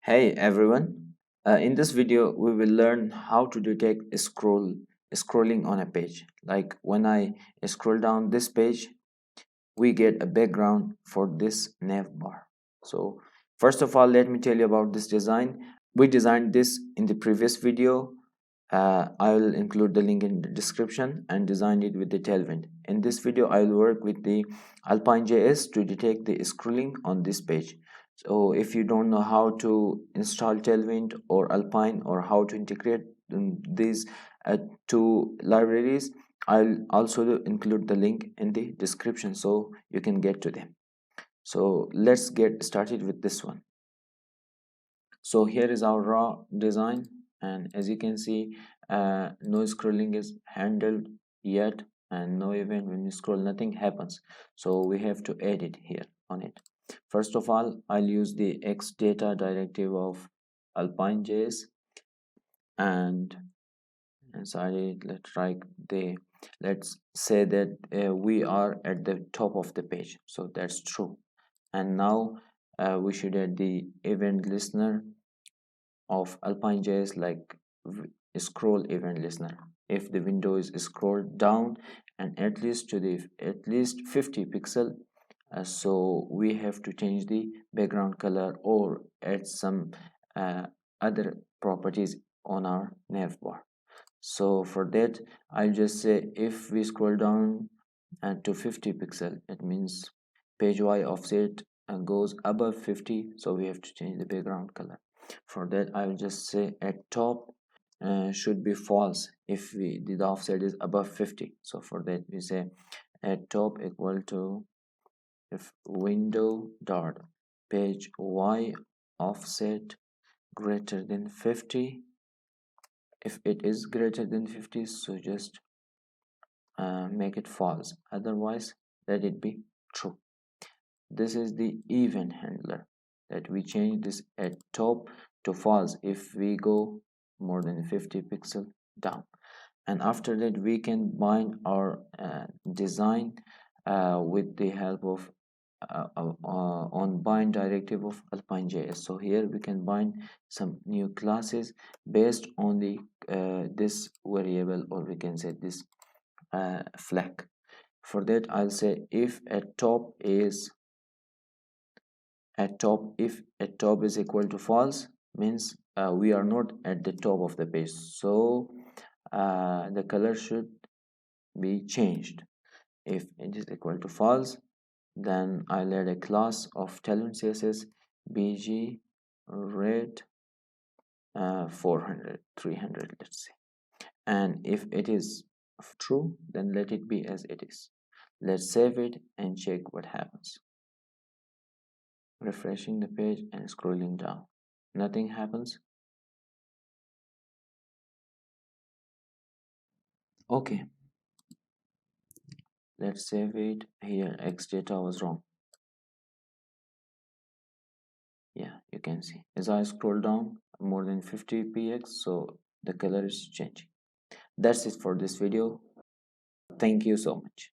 Hey everyone, in this video we will learn how to detect scrolling on a page. Like when I scroll down this page, we get a background for this navbar. So first of all, let me tell you about this design. We designed this in the previous video. I will include the link in the description and designed it with the Tailwind. In this video, I will work with the AlpineJS to detect the scrolling on this page. So if you don't know how to install Tailwind or Alpine or how to integrate these two libraries, I'll also include the link in the description so you can get to them. So let's get started with this one. So here is our raw design, and as you can see, no scrolling is handled yet, and no event when you scroll, nothing happens. So we have to edit here on it. First of all, I'll use the xdata directive of AlpineJS, and inside it let's say that we are at the top of the page, so that's true. And now we should add the event listener of AlpineJS, like scroll event listener. If the window is scrolled down and at least 50 pixel, so we have to change the background color or add some uh, other properties on our navbar. So for that, I'll just say if we scroll down to 50 pixel, it means page Y offset goes above 50, so we have to change the background color. For that, I will just say at top should be false if the offset is above 50. So for that, we say at top equal to if window dot page Y offset greater than 50. If it is greater than 50, so just make it false, otherwise let it be true. This is the event handler, that we change this at top to false if we go more than 50 pixel down. And after that, we can bind our design with the help of on bind directive of AlpineJS. So here we can bind some new classes based on the this variable, or we can say this flag. For that, I'll say if at top is equal to false, means we are not at the top of the page, so the color should be changed. If it is equal to false, then I'll add a class of Tailwind CSS bg red 400 300, let's say. And if it is true, then let it be as it is. Let's save it and check what happens. Refreshing the page and scrolling down, nothing happens. Okay, let's save it. Here xdata was wrong. Yeah, you can see as I scroll down more than 50 px, so the color is changing. That's it for this video. Thank you so much.